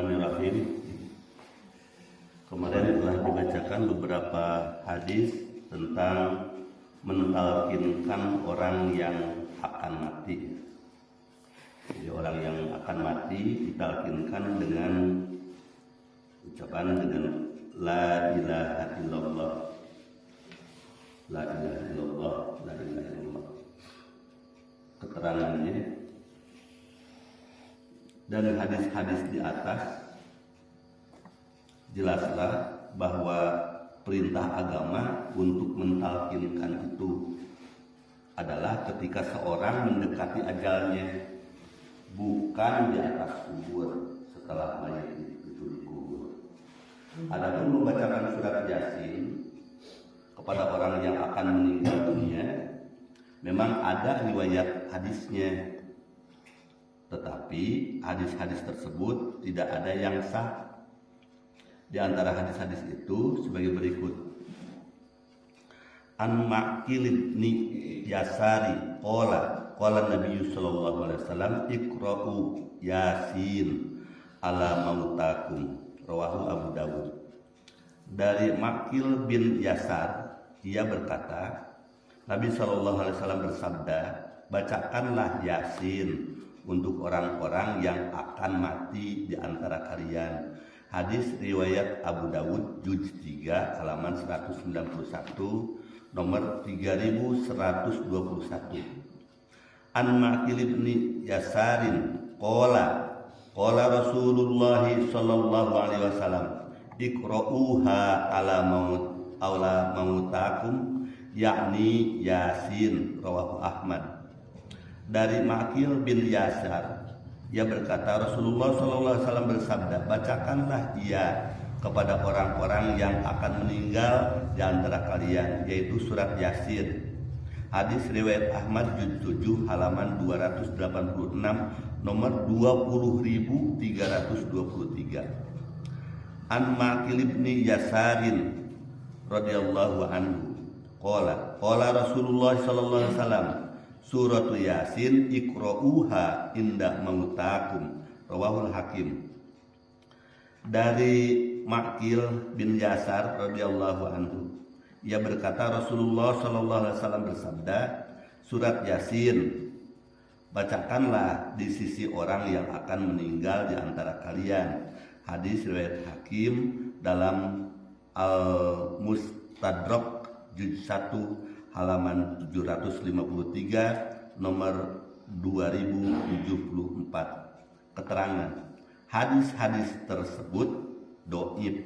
Bismillahirrahmanirrahim. Kemarin telah dibacakan beberapa hadis tentang mentalkinkan orang yang akan mati. Jadi orang yang akan mati ditalkinkan dengan ucapan dengan la ilaha illallah, la ilaha illallah, la ilaha illallah. Keterangannya dan hadis-hadis di atas jelaslah bahwa perintah agama untuk mentalkinkan itu adalah ketika seorang mendekati ajalnya, bukan di atas kubur setelah mayat itu dikubur. Adapun membacakan surat Yasin kepada orang yang akan meninggal dunia, memang ada riwayat hadisnya, tetapi hadis-hadis tersebut tidak ada yang sah. Di antara hadis-hadis itu sebagai berikut: An Ma'qil bin Yasari qala Nabi sallallahu alaihi wasallam iqra'u Yasin ala mautakum, rawahu Abu Dawud. Dari Ma'qil bin Yasar, ia berkata, Nabi sallallahu alaihi wasallam bersabda, bacakanlah Yasin untuk orang-orang yang akan mati di antara kalian. Hadis riwayat Abu Dawud juz 3 halaman 191 nomor 3121. An Ma'qil bin Yasarin qala Rasulullah sallallahu alaihi wasallam iqra'uha ala mautakum yakni Yasin, rawahu Ahmad. Dari Ma'qil bin Yasar, ia berkata, Rasulullah SAW bersabda, bacakanlah ia kepada orang-orang yang akan meninggal di antara kalian, yaitu surat Yasin. Hadis riwayat Ahmad juz 7 halaman 286 nomor 20.323. An Ma'qil bin Yasarin radhiyallahu anhu qala Rasulullah sallallahu alaihi wasallam Suratu Yasin iqra'uha inda mautakum, rawahul Hakim. Dari Ma'qil bin Yasar radhiyallahu anhu, ia berkata, Rasulullah sallallahu alaihi wasallam bersabda, surat Yasin bacakanlah di sisi orang yang akan meninggal di antara kalian. Hadis riwayat Hakim dalam Al-Mustadrak juz 1 halaman 753 nomor 2074. Keterangan hadis-hadis tersebut dhaif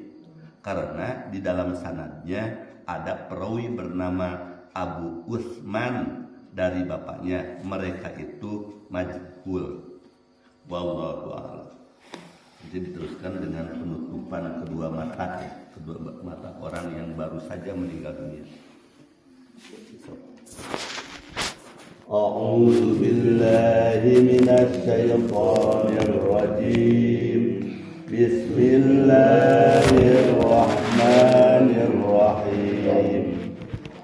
karena di dalam sanadnya ada perawi bernama Abu Utsman dari bapaknya. Mereka itu majhul. Wallahu a'lam. Jadi diteruskan dengan penutupan kedua mata orang yang baru saja meninggal dunia. A'udzu billahi minasy syaithanir rajim. Bismillahirrahmanirrahim.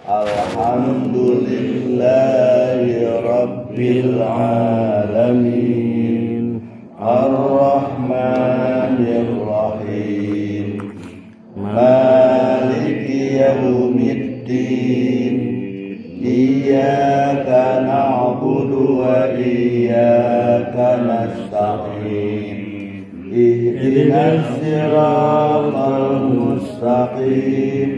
Alhamdulillahi rabbil alamin. Ar-Rahmanir Rahim. Maliki yaumiddin. Iyyaka na'budu wa iyyaka nasta'in. Ihdinas siratal mustaqim.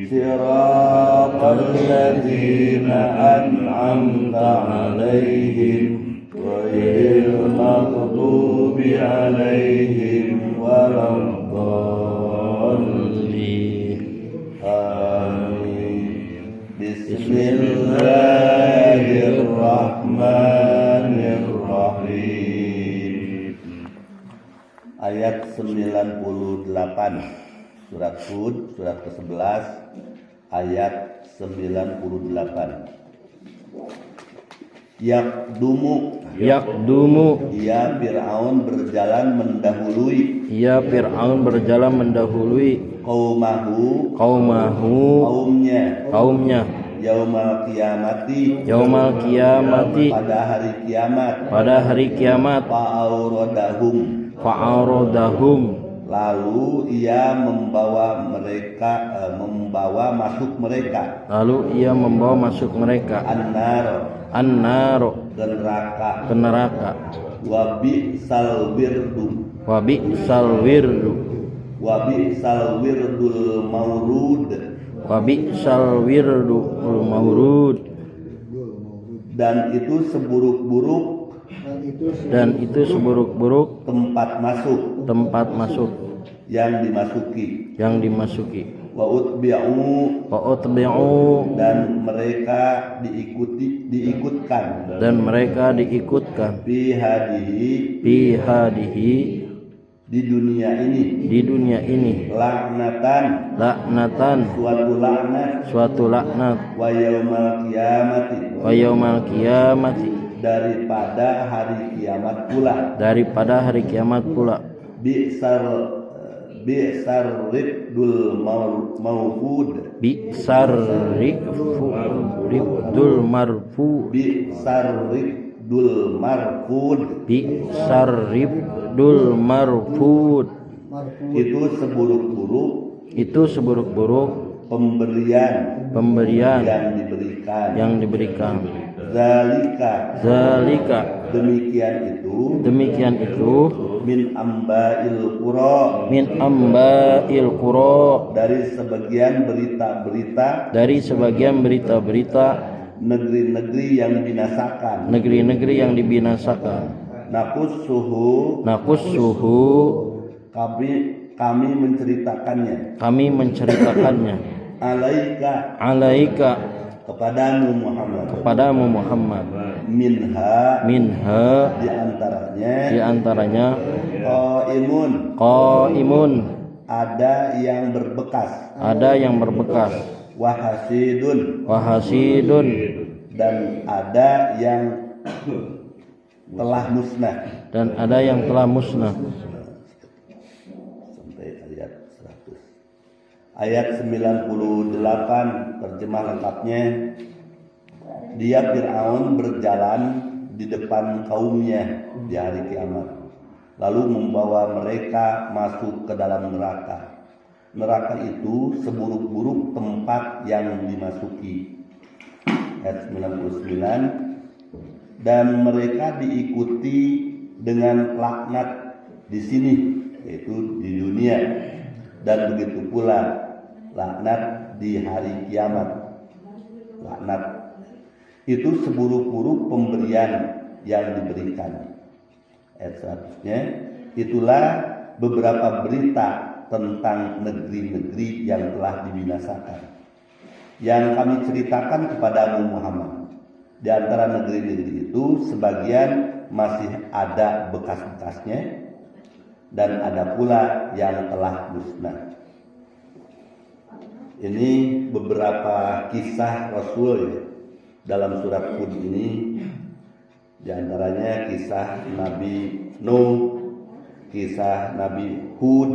Siratal ladzina an'amta 'alaihim ghairil maghdubi 'alaihim waladdallin. Amin. Bismillahirrahmanirrahim. Ayat 98 surat Hud, surat ke-11 ayat 98. Yakdumu, ia Fir'aun berjalan mendahului kaumnya yaumal kiamati pada hari kiamat fa'auradahum fa'aradahum lalu ia membawa masuk mereka an-nar ke neraka wa bi'sal wirdul mawrud dan itu seburuk-buruk tempat masuk yang dimasuki wa utbi'u dan mereka diikutkan fi hadihi di dunia ini laknatan suatu laknat wa yaumal qiyamati daripada hari kiamat pula bi'sar rifdul marfud itu seburuk-buruk pemberian yang diberikan zalika demikian itu min amba'il qura dari sebagian berita-berita negeri-negeri yang binasakan nakussuhu kami menceritakannya alaika kepadamu Muhammad minha di antaranya qaimun ada yang berbekas wahasidun dan ada yang telah musnah sampai ayat 98 terjemah lengkapnya. Dia Fir'aun berjalan di depan kaumnya di hari kiamat, lalu membawa mereka masuk ke dalam neraka. Neraka itu seburuk-buruk tempat yang dimasuki. Ayat 99, dan mereka diikuti dengan laknat di sini, yaitu di dunia, dan begitu pula laknat di hari kiamat. Laknat itu seburuk-buruk pemberian yang diberikan. Ayat selanjutnya, itulah beberapa berita tentang negeri-negeri yang telah dibinasakan yang kami ceritakan kepadamu Muhammad. Di antara negeri-negeri itu sebagian masih ada bekas-bekasnya dan ada pula yang telah musnah. Ini beberapa kisah Rasul dalam surat Hud ini. Di antaranya kisah Nabi Nuh, kisah Nabi Hud,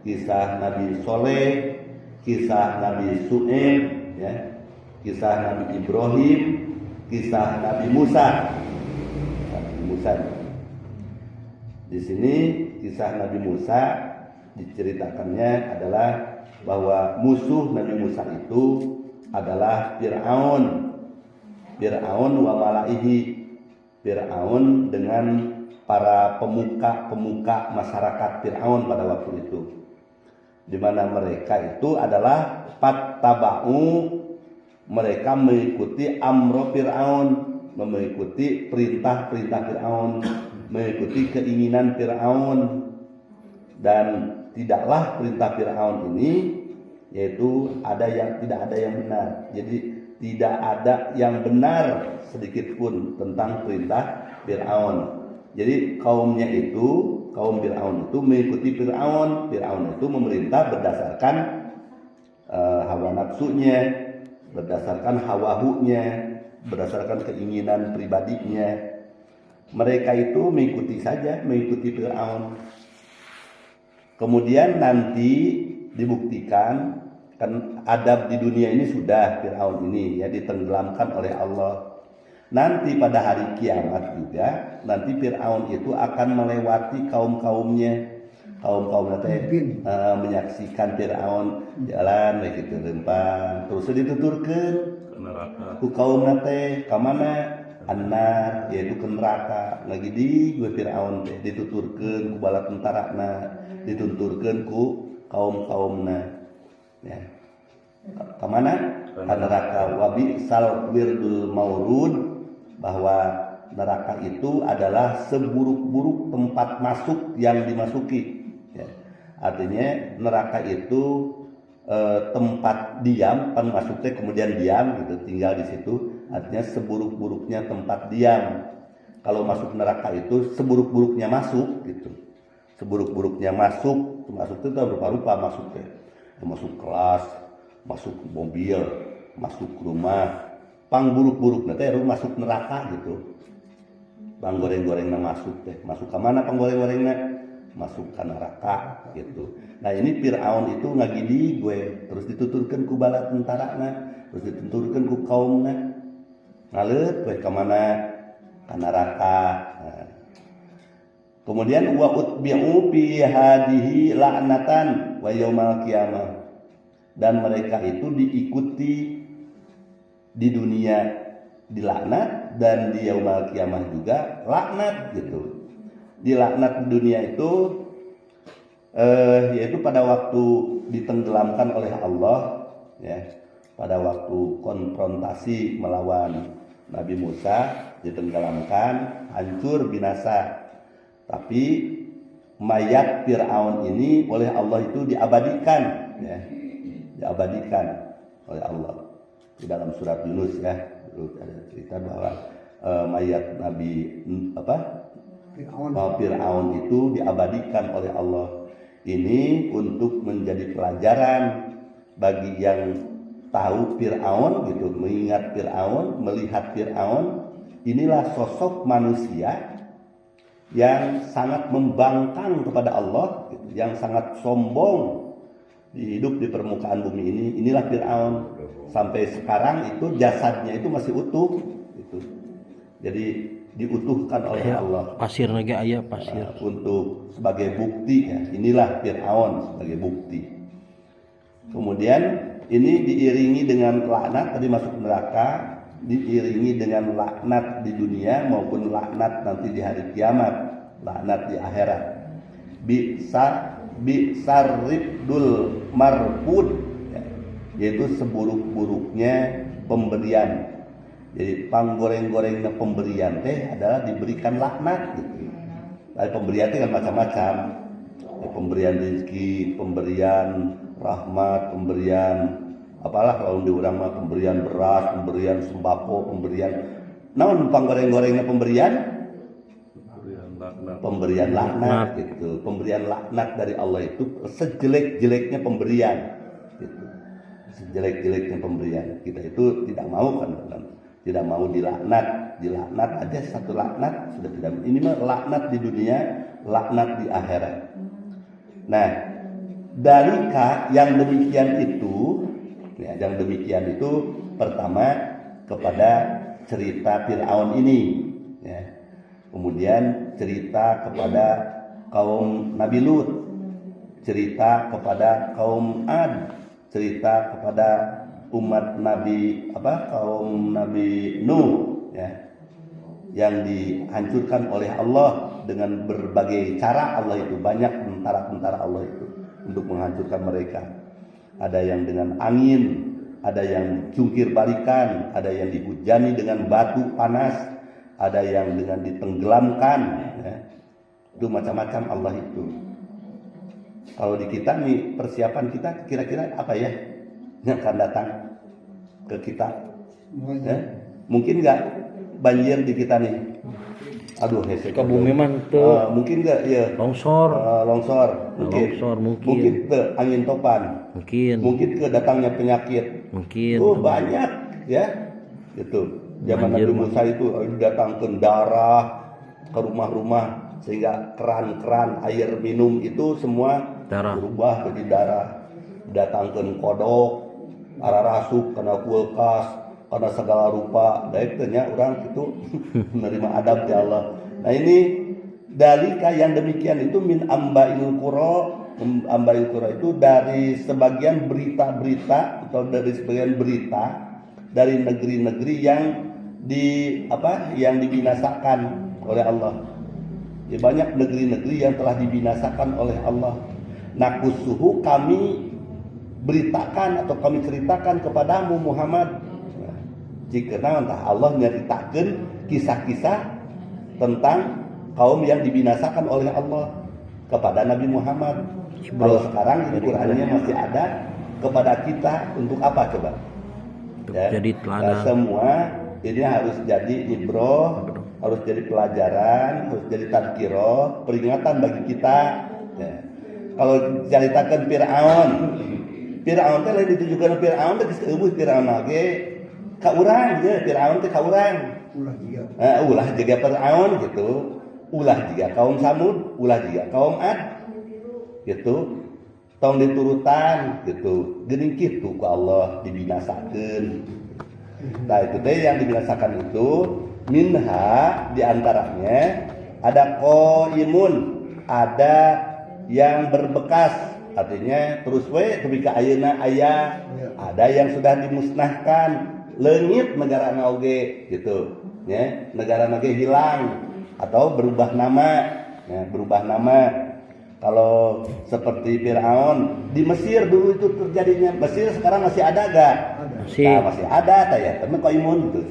kisah Nabi Soleh, kisah Nabi Su'aib, ya, kisah Nabi Ibrahim, kisah Nabi Musa. Di sini kisah Nabi Musa diceritakannya adalah bahwa musuh Nabi Musa itu adalah Fir'aun wa malaihi, Fir'aun dengan para pemuka masyarakat Fir'aun pada waktu itu, di mana mereka itu adalah fattaba'u, mereka mengikuti amro Fir'aun, mengikuti perintah-perintah Fir'aun, mengikuti keinginan Fir'aun, dan tidaklah perintah Fir'aun ini, yaitu tidak ada yang benar. Jadi tidak ada yang benar sedikit pun tentang perintah Fir'aun. Jadi kaum Fir'aun itu mengikuti Fir'aun itu memerintah berdasarkan hawa nafsunya, berdasarkan hawahunya, berdasarkan keinginan pribadinya. Mereka itu mengikuti Fir'aun. Kemudian nanti dibuktikan, kan adab di dunia ini sudah Fir'aun ini ya ditenggelamkan oleh Allah. Nanti pada hari kiamat juga nanti Fir'aun itu akan melewati kaum-kaumnya. Kaum-kaum nanti menyaksikan Fir'aun jalan kayak gitu lempang terus dituturkeun ke neraka. ku kaum nanti kamana annar yaitu ke neraka lagi di gue Fir'aun teh dituturkeun ku bala tentarana dituturkeun ku kaum-kaumna ya kamana ka neraka wabi sal wirdul maurud bahwa neraka itu adalah seburuk-buruk tempat masuk yang dimasuki ya. Artinya neraka itu tempat diam kan masuknya kemudian diam gitu tinggal di situ artinya seburuk-buruknya tempat diam. Kalau masuk neraka itu seburuk-buruknya masuk gitu seburuk-buruknya masuk itu rupa-rupa masuknya masuk kelas masuk mobil masuk rumah pang buruk-buruk nanti masuk neraka gitu pang goreng-gorengnya masuk teh masuk ke mana pang goreng-gorengnya masuk ke neraka gitu. Nah ini Fir'aun itu ngagidi gue terus dituturkan ku bala tentarana terus dituturkan ku kaumnya ngalet gue kemana ke neraka. Nah. Kemudian wa utbi'u fi hadihi la'natan wa yaumal qiyamah dan mereka itu diikuti di dunia dilaknat dan di yaumul kiamah juga laknat gitu. Dilaknat di dunia itu yaitu pada waktu ditenggelamkan oleh Allah ya. Pada waktu konfrontasi melawan Nabi Musa ditenggelamkan, hancur binasa. Tapi mayat Fir'aun ini oleh Allah itu diabadikan ya. Diabadikan oleh Allah. Di dalam surat Yunus ya ada cerita bahwa mayat Nabi Fir'aun itu diabadikan oleh Allah. Ini untuk menjadi pelajaran bagi yang tahu Fir'aun gitu, mengingat Fir'aun, melihat Fir'aun. Inilah sosok manusia yang sangat membangkang kepada Allah, gitu, yang sangat sombong hidup di permukaan bumi ini. Inilah Fir'aun. Sampai sekarang itu jasadnya itu masih utuh gitu. Jadi diutuhkan oleh Allah. Pasir lagi aya pasir. Untuk sebagai bukti ya. Inilah Fir'aun sebagai bukti. Kemudian ini diiringi dengan laknat tadi masuk neraka, diiringi dengan laknat di dunia maupun laknat nanti di hari kiamat, laknat di akhirat. Bisarribdul marfud yaitu seburuk-buruknya pemberian. Jadi panggoreng-gorengnya pemberian teh adalah diberikan laknat gitu. Dari pemberian teh kan macam-macam. Pemberian rezeki, pemberian rahmat, pemberian apalah kalau di urang mah pemberian beras, pemberian sembako, pemberian naon panggoreng-gorengnya pemberian laknat gitu. Pemberian laknat dari Allah itu sejelek-jeleknya pemberian gitu. Sejelek-jeleknya pemberian kita itu tidak mau kan tidak mau dilaknat aja satu laknat sudah tidak. Ini mah laknat di dunia, laknat di akhirat. Nah dari yang demikian itu ya, yang demikian itu pertama kepada cerita Fir'aun ini ya. Kemudian cerita kepada kaum Nabi Lut, cerita kepada kaum Ad, cerita kepada umat Nabi kaum Nabi Nuh ya, yang dihancurkan oleh Allah dengan berbagai cara. Allah itu banyak tentara-tentara Allah itu untuk menghancurkan mereka. Ada yang dengan angin, ada yang jungkir balikan, ada yang dihujani dengan batu panas, ada yang dengan ditenggelamkan ya. Itu macam-macam Allah itu. Kalau di kita nih persiapan kita kira-kira apa ya yang akan datang ke kita ya? Mungkin nggak banjir di kita nih, aduh hese Ke bumi mantep. mungkin nggak ya Longsor mungkin ke angin topan mungkin ke datangnya penyakit mungkin banyak ya gitu. Zaman Nabi Musa itu datangkan darah ke rumah-rumah sehingga keran-keran air minum itu semua darah berubah jadi darah. Datangkan kodok arah rasuk kena kulkas karena segala rupa baiknya orang itu menerima adab ya Allah. Nah ini dalika yang demikian itu min ambail qura itu dari sebagian berita-berita atau dari sebagian berita dari negeri-negeri yang yang dibinasakan oleh Allah. Ya, banyak negeri-negeri yang telah dibinasakan oleh Allah. Nakusuhu kami beritakan atau kami ceritakan kepadamu Muhammad. Nah, jika entah Allah nyeritakan kisah-kisah tentang kaum yang dibinasakan oleh Allah kepada Nabi Muhammad. Kalau sekarang ini Qurannya masih ada kepada kita untuk apa coba? Ya, jadi teladan. Semua ini harus jadi ibroh, harus jadi pelajaran, harus jadi tadkirah, peringatan bagi kita. Ya. Kalau ceritakan Fir'aun teh lain ditujukan Fir'aun teh geus eueuh Fir'aun ge ka urang ge Fir'aun teh ka urang. Ulah juga Fir'aun gitu. Ulah juga kaum Samud, ulah juga kaum Ad. Gitu. Tong diturutan gitu. Geuning kitu ku Allah dibinasakeun. Nah itu teh yang dibinasakan itu minha diantaranya ada qaimun, ada yang berbekas, artinya terus tepi ka ayeuna aya, ada yang sudah dimusnahkan, leungit negara oge gitu ya, negara oge hilang atau berubah nama ya, berubah nama. Kalau seperti Fir'aun di Mesir dulu itu terjadinya. Mesir sekarang masih ada gak? Masih ada ya, tapi qaimun gitu.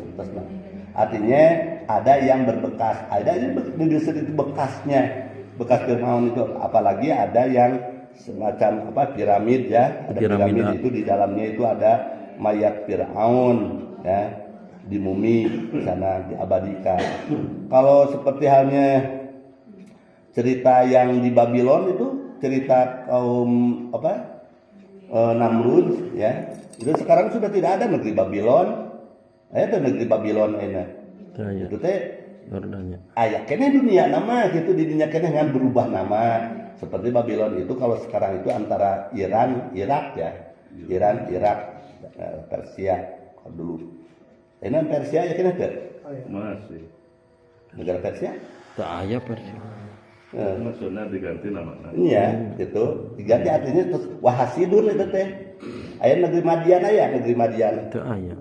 Artinya ada yang berbekas, ada yang itu bekasnya. Bekas Fir'aun itu apalagi ada yang semacam piramid ya, ada piramid itu di dalamnya itu ada mayat Fir'aun ya, di mumi di sana diabadikan. Kalau seperti halnya cerita yang di Babylon itu cerita kaum Namrud ya, itu sekarang sudah tidak ada negeri Babylon. Ada negeri Babylon itu teh aya kene dunia nama gitu, di dunia kene dengan berubah nama seperti Babylon itu. Kalau sekarang itu antara Iran Irak ya, Iran Irak Persia dulu. Ini Persia ya kene teh masih negara Persia teu aya Persia. Maksudnya diganti namanya. Iya, gitu. Diganti artinya terus Wahasidun itu teh. Aya negeri Madian aya, negeri Madian. Teu aya.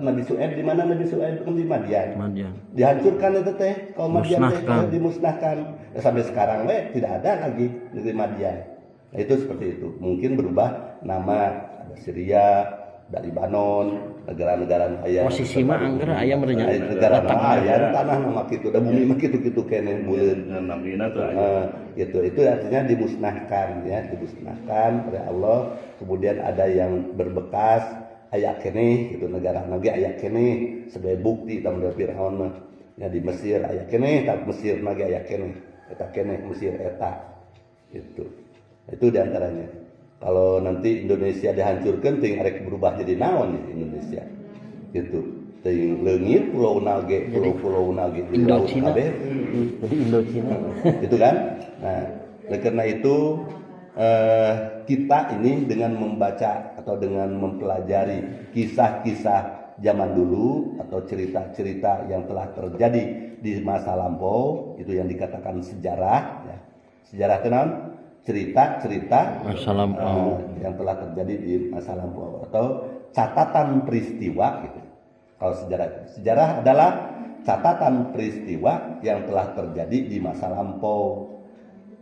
Nabi Su'aib di mana Nabi Su'aib kan di Madian. Dihancurkan itu teh, kaum Madian teh dimusnahkan. Sampai sekarang tidak ada lagi negeri Madian. Nah, itu seperti itu. Mungkin berubah nama, ada Syria, dari Libanon, negara-negara aya. Posisi mah anggar aya merenya. Negara aya tanah nama kitu, da bumi mah kitu-kitu keneh buleun. Namina tuh gitu. Itu artinya dimusnahkan ya, dimusnahkan oleh Allah. Kemudian ada yang berbekas aya keneh gitu, negara nage aya keneh sebagai bukti tanggal Firaun mah. Ya di Mesir aya keneh, tak Mesir nage aya keneh. Eta keneh Mesir eta. Gitu. Itu di antaranya. Kalau nanti Indonesia dihancurkan, ting arek berubah jadi naon ya Indonesia, gitu. Ting leungit pulau nage, pulau nage di laut kabeh. Jadi Indochina. Itu kan. Nah, karena itu kita ini dengan membaca atau dengan mempelajari kisah-kisah zaman dulu atau cerita-cerita yang telah terjadi di masa lampau, itu yang dikatakan sejarah. Ya. Sejarah tenan. Cerita-cerita masa lampau yang telah terjadi di masa lampau atau catatan peristiwa gitu. Kalau sejarah adalah catatan peristiwa yang telah terjadi di masa lampau,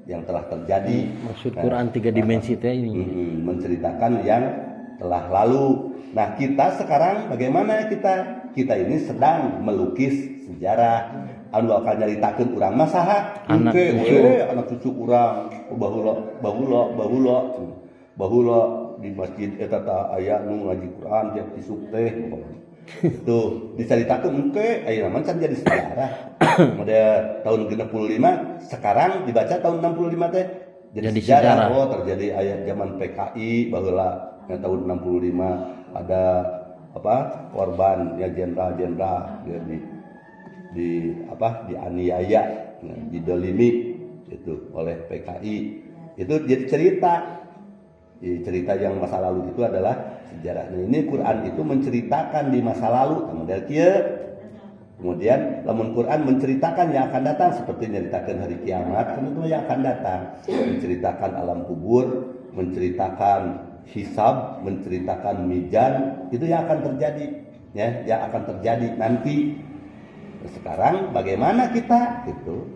yang telah terjadi. Maksud Quran 3 dimensi teh ini menceritakan yang telah lalu. Nah, kita sekarang bagaimana kita ini sedang melukis sejarah. Anu akan nyaritakeun urang mah saha? Anak cucu urang bahula di masjid eta teh aya nu ngaji Quran tiap isuk teh. Tuh dicaritakeun engke ayeuna mah can jadi sejarah. Mode tahun 65 sekarang dibaca tahun 65 teh jadi sejarah. Oh, terjadi aya zaman PKI baheula tahun 65 ada korban ya jenderal dianiaya, didolimi itu oleh PKI. Itu jadi cerita cerita yang masa lalu itu adalah sejarahnya. Ini Quran itu menceritakan di masa lalu, model kieu. Kemudian lamun Quran menceritakan yang akan datang, seperti menceritakan hari kiamat, kan itu yang akan datang. Menceritakan alam kubur, menceritakan hisab, menceritakan mizan, itu yang akan terjadi, ya, yang akan terjadi nanti. Sekarang bagaimana kita gitu.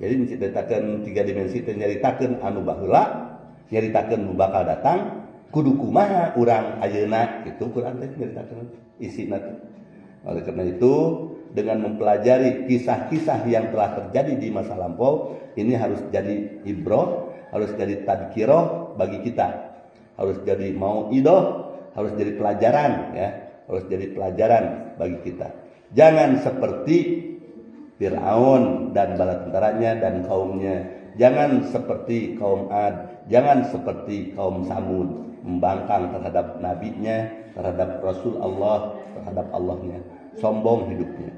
Jadi menceritakan 3 dimensi, nyaritakeun anu baheula, nyaritakeun nu bakal datang, kudu kumaha urang ayeuna gitu. Quran teh nyaritakeun isina. Oleh karena itu, dengan mempelajari kisah-kisah yang telah terjadi di masa lampau, ini harus jadi ibrah, harus jadi tadkirah bagi kita. Harus jadi mau'idah, harus jadi pelajaran, ya. Harus jadi pelajaran bagi kita. Jangan seperti Fir'aun dan bala tentaranya dan kaumnya. Jangan seperti kaum Ad, jangan seperti kaum Samud, membangkang terhadap nabinya, terhadap Rasul Allah, terhadap Allahnya, sombong hidupnya.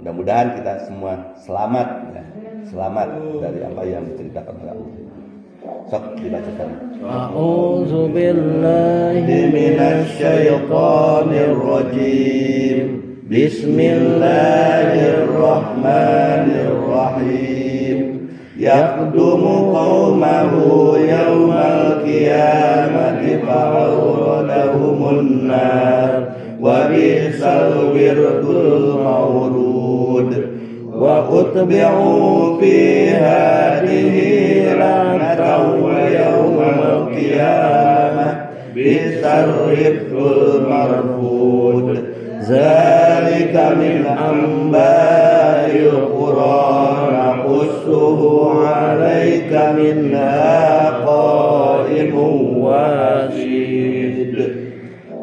Mudah-mudahan kita semua selamat, ya. Selamat dari apa yang diceritakan oleh Allah. Sok dibacakan. A'udzu billahi minasy syaithanir rajim. Bismillahirrahmanirrahim. Yaqdumu qaumahu yawmal qiyamati fa'awradahumun nar wa bi'sal wirdul mawrud wa utbi'u fi hadhihi la'natan wa yawmal qiyamah bi'sal wirdul marfud. Zalika min amba'il qura naqussuhu 'alaika minha qa'imun washid.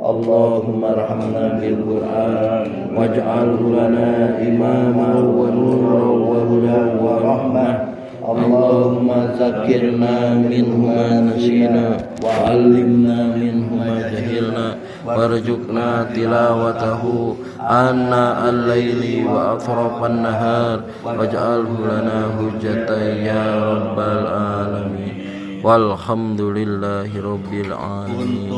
Allahumma arhamna bil Qur'an waj'alhu lana imaman wa nuran wa hudan wa rahmah. Allahumma zakkirna minhu ma nasina wa 'allimna minhu ma jahilna warzuqna tilawatahu ana al-laili wa atrafan nahar waj'alhu lana hujjatan ya rabbal alamin walhamdulillahi rabbil alamin.